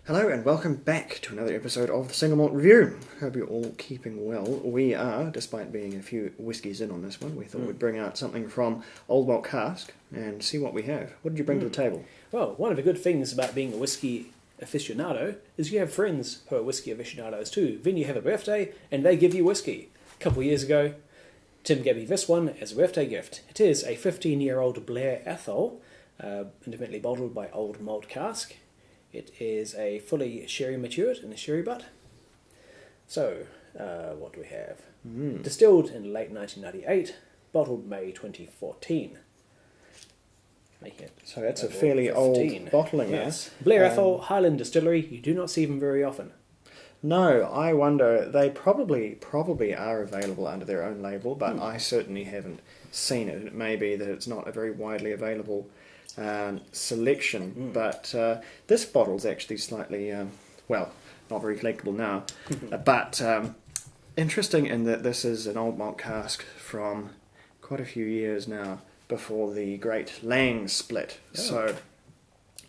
Hello and welcome back to another episode of the Single Malt Review. Hope you're all keeping well. We are, despite being a few whiskies in on this one, we thought we'd bring out something from Old Malt Cask and see what we have. What did you bring to the table? Well, one of the good things about being a whiskey aficionado is you have friends who are whiskey aficionados too. Then you have a birthday and they give you whiskey. A couple of years ago, Tim gave me this one as a birthday gift. It is a 15-year-old Blair Athol, independently bottled by Old Malt Cask. It is a fully sherry matured in a sherry butt. So, what do we have? Distilled in late 1998, bottled May 2014. So that's a fairly 15. Old bottling. Yes. Blair Athol, Highland Distillery. You do not see them very often. No, I wonder, they probably are available under their own label, but I certainly haven't seen it. It may be that it's not a very widely available selection, but this bottle's actually slightly, well, not very collectible now, but interesting in that this is an Old Malt Cask from quite a few years now, before the Great Lang split, so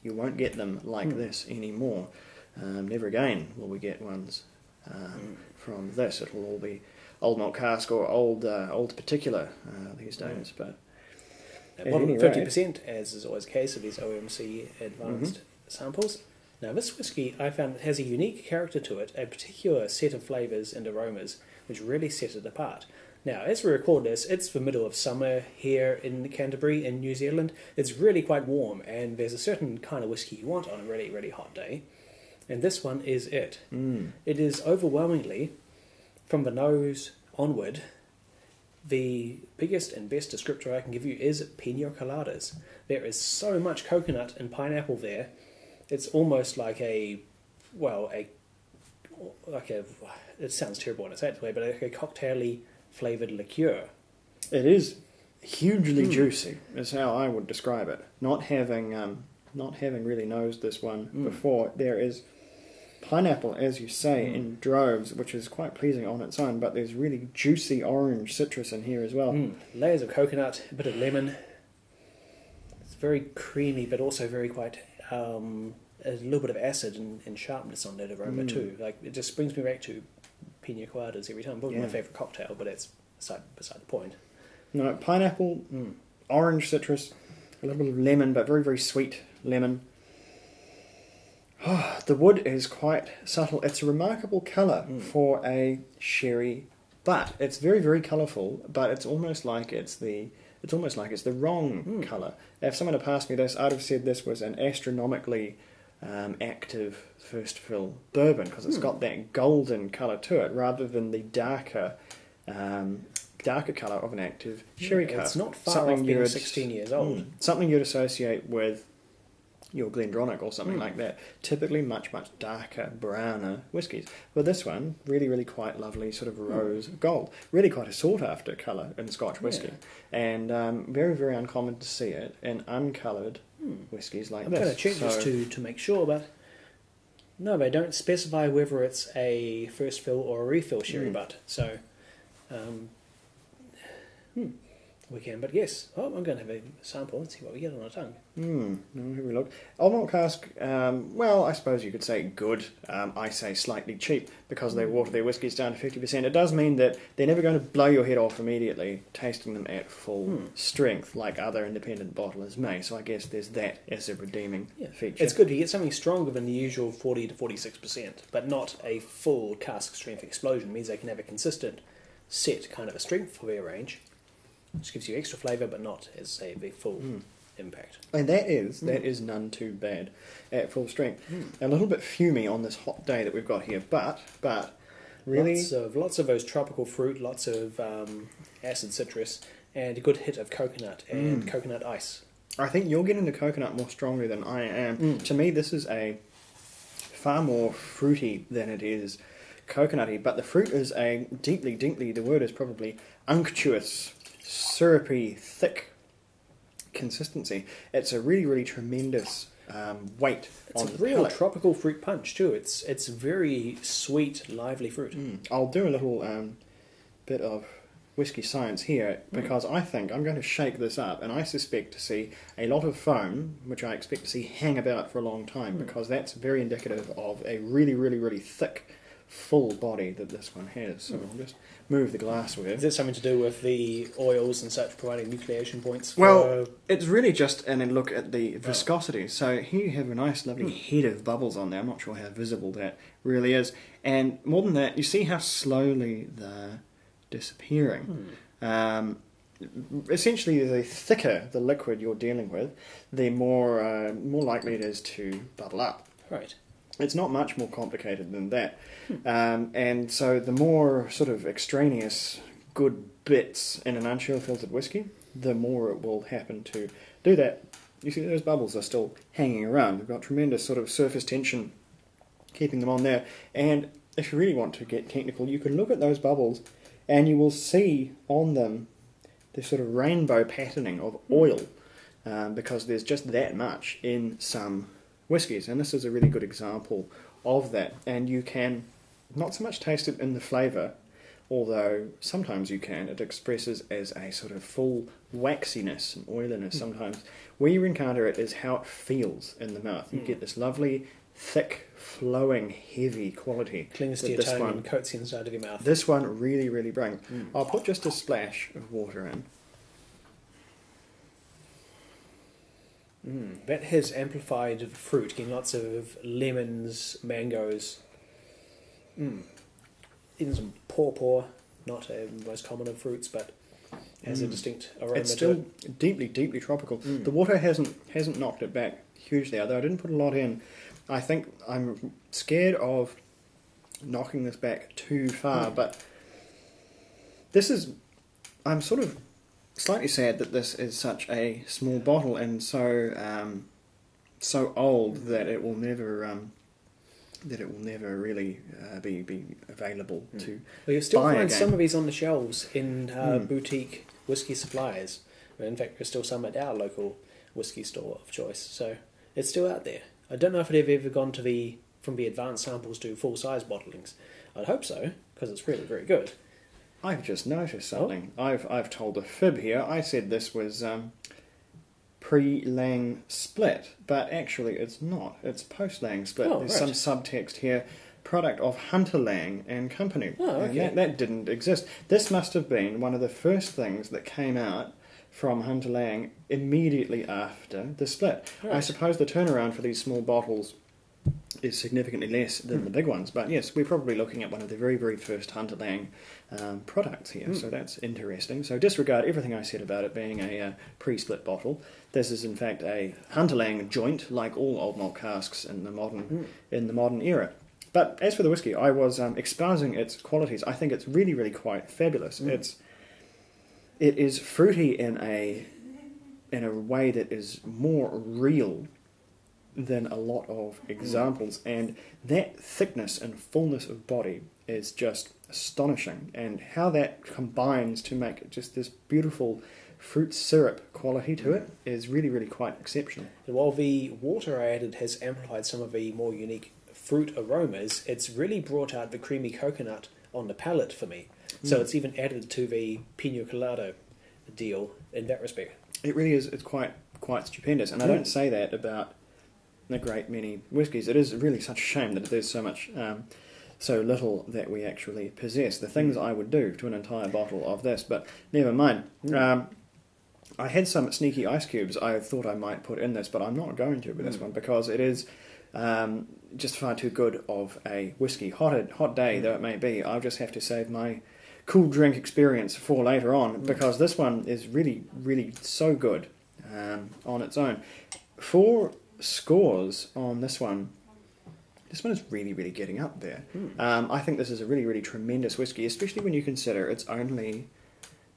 you won't get them like this anymore. Never again will we get ones from this. It will all be Old Malt Cask or Old Particular these days, but Bottled 50%, as is always the case of these OMC advanced samples. Now this whiskey, I found, has a unique character to it, a particular set of flavours and aromas which really set it apart. Now, as we record this, it's the middle of summer here in Canterbury in New Zealand. It's really quite warm, and there's a certain kind of whiskey you want on a really, really hot day. And this one is it. It is overwhelmingly, from the nose onward, the biggest and best descriptor I can give you is pina coladas. There is so much coconut and pineapple there. It's almost like it sounds terrible when I say it this way, but like a cocktail-y flavoured liqueur. It is hugely juicy, is how I would describe it. Not having really nosed this one before, there is pineapple, as you say, in droves, which is quite pleasing on its own, but there's really juicy orange citrus in here as well. Layers of coconut, a bit of lemon. It's very creamy, but also very quite a little bit of acid and sharpness on that aroma too. Like, it just brings me back to pina coladas every time. Probably my favourite cocktail, but it's beside the point. No, pineapple, orange citrus, a little bit of lemon, but very, very sweet lemon. Oh, the wood is quite subtle. It's a remarkable colour for a sherry, but it's very, very colourful. But it's almost like it's the wrong colour. If someone had passed me this, I'd have said this was an astronomically active first fill bourbon, because it's got that golden colour to it, rather than the darker colour of an active sherry cask. It's not far off being 16 years old. Something you'd associate with your Glendronach or something like that. Typically much, much darker, browner whiskies. But this one, really, really quite lovely, sort of rose gold. Really quite a sought-after colour in Scotch whisky. And very, very uncommon to see it in uncoloured whiskies like this. I'm going to check this to make sure, but no, they don't specify whether it's a first fill or a refill sherry butt. So, we can, but yes. Oh, I'm going to have a sample and see what we get on our tongue. Here we look. Old Malt Cask, well, I suppose you could say good. I say slightly cheap, because they water their whiskies down to 50%. It does mean that they're never going to blow your head off immediately tasting them at full strength, like other independent bottlers may. So I guess there's that as a redeeming feature. It's good to get something stronger than the usual 40 to 46%, but not a full cask strength explosion. It means they can have a consistent set kind of a strength for their range, which gives you extra flavour, but not as, say, the full impact. And that is none too bad at full strength. A little bit fumy on this hot day that we've got here, but really lots of those tropical fruit, lots of acid citrus, and a good hit of coconut and coconut ice. I think you're getting the coconut more strongly than I am. To me, this is a far more fruity than it is coconutty, but the fruit is a deeply, the word is probably unctuous, syrupy, thick consistency. It's a really, really tremendous weight on the palate. It's a real tropical fruit punch too. It's very sweet, lively fruit. I'll do a little bit of whiskey science here, because I think I'm going to shake this up, and I suspect to see a lot of foam, which I expect to see hang about for a long time, because that's very indicative of a really, really, really thick, full body that this one has. So I'll just move the glassware. Is that something to do with the oils and such providing nucleation points? Well, it's really just a look at the viscosity. So here you have a nice, lovely head of bubbles on there. I'm not sure how visible that really is. And more than that, you see how slowly they're disappearing. Essentially, the thicker the liquid you're dealing with, the more likely it is to bubble up. Right. It's not much more complicated than that. And so the more sort of extraneous good bits in an unchill filtered whiskey, the more it will happen to do that. You see those bubbles are still hanging around. We've got tremendous sort of surface tension keeping them on there. And if you really want to get technical, you can look at those bubbles and you will see on them this sort of rainbow patterning of oil, because there's just that much in some whiskies, and this is a really good example of that. And you can not so much taste it in the flavour, although sometimes you can. It expresses as a sort of full waxiness and oiliness sometimes. Where you encounter it is how it feels in the mouth. You get this lovely, thick, flowing, heavy quality. Clings to your tongue and coats the inside of your mouth. This one really, really brings. I'll put just a splash of water in. That has amplified fruit, getting lots of lemons, mangoes, even some pawpaw, not the most common of fruits, but has a distinct aroma. It's still deeply, deeply tropical. The water hasn't knocked it back hugely, although I didn't put a lot in. I think I'm scared of knocking this back too far, but this is... I'm sort of slightly sad that this is such a small bottle and so old that it will never really be available to. Well, you'll still buy find again. some of these on the shelves in boutique whiskey suppliers. In fact, there's still some at our local whiskey store of choice, so it's still out there. I don't know if it ever gone to from the advanced samples to full size bottlings. I'd hope so, because it's really very good. I've just noticed something. I've told a fib here. I said this was pre-Lang split, but actually it's not. It's post-Lang split. There's some subtext here. Product of Hunter Lang and Company. Oh, okay. And that didn't exist. This must have been one of the first things that came out from Hunter Lang immediately after the split. Right. I suppose the turnaround for these small bottles is significantly less than the big ones, but yes, we're probably looking at one of the very, very first Hunter Lang products here, so that's interesting. So disregard everything I said about it being a pre-split bottle. This is in fact a Hunter Lang joint, like all Old Malt Casks in the modern era. But as for the whiskey, I was espousing its qualities. I think it's really, really quite fabulous. It is fruity in a way that is more real than a lot of examples, and that thickness and fullness of body is just astonishing, and how that combines to make just this beautiful fruit syrup quality to it is really, really quite exceptional. And while the water I added has amplified some of the more unique fruit aromas, it's really brought out the creamy coconut on the palate for me. So it's even added to the Pina Colada deal in that respect. It really is. It's quite stupendous, and I don't say that about a great many whiskies. It is really such a shame that there's so little that we actually possess. The things I would do to an entire bottle of this, but never mind. I had some sneaky ice cubes I thought I might put in this, but I'm not going to with this one, because it is just far too good of a whiskey. Hot day though it may be, I'll just have to save my cool drink experience for later on, because this one is really, really so good on its own. 4 scores on this one. This one is really, really getting up there. I think this is a really, really tremendous whiskey, especially when you consider it's only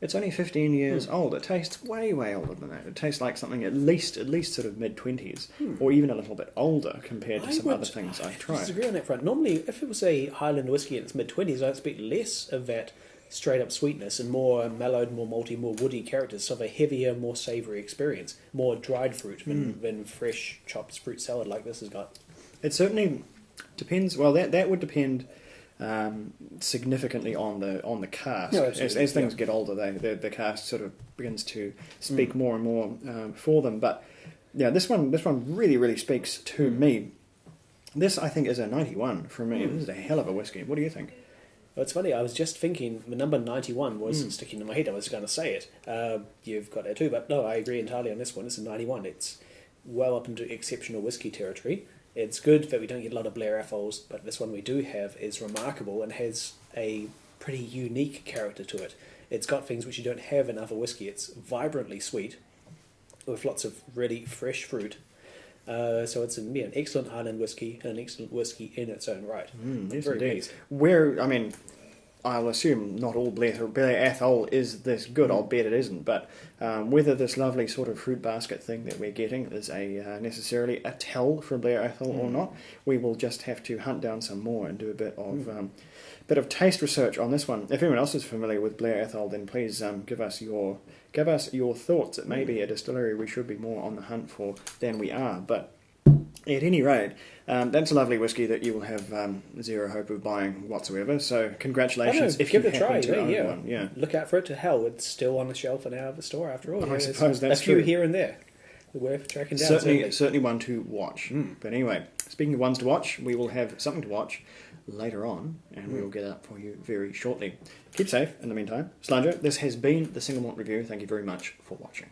15 years old. It tastes way, way older than that. It tastes like something at least sort of mid-20s, or even a little bit older compared to some other things I've tried. I disagree on that front. Normally, if it was a Highland whiskey in its mid-20s, I'd expect less of that straight-up sweetness and more mellowed, more malty, more woody characters, so a heavier, more savoury experience, more dried fruit than fresh chopped fruit salad like this has got. It certainly depends. Well, that would depend significantly on the cask. No, as things get older, the cask sort of begins to speak more and more for them. But yeah, this one really, really speaks to me. This, I think, is a 91 from me. This is a hell of a whiskey. What do you think? Well, it's funny, I was just thinking the number 91 was sticking in my head. I was going to say it. You've got that too, but no, I agree entirely on this one. It's a 91. It's well up into exceptional whiskey territory. It's good that we don't get a lot of Blair Athols, but this one we do have is remarkable and has a pretty unique character to it. It's got things which you don't have in other whiskey. It's vibrantly sweet, with lots of really fresh fruit. So it's an excellent island whiskey and an excellent whiskey in its own right. Yes, Very indeed. pleased. I'll assume not all Blair Athol is this good. I'll bet it isn't. But whether this lovely sort of fruit basket thing that we're getting is necessarily a tell for Blair Athol or not, we will just have to hunt down some more and do a bit of taste research on this one. If anyone else is familiar with Blair Athol, then please give us your thoughts. It may be a distillery we should be more on the hunt for than we are. But at any rate, that's a lovely whiskey that you will have zero hope of buying whatsoever. So congratulations if give you it a try. happen to own one. Yeah. Look out for it. To hell, it's still on the shelf in our store after all. I suppose that's a few true. here and there. Worth tracking down. Certainly one to watch. But anyway, speaking of ones to watch, we will have something to watch later on, and we will get it up for you very shortly. Keep safe in the meantime. Slanjo, this has been the Single Malt Review. Thank you very much for watching.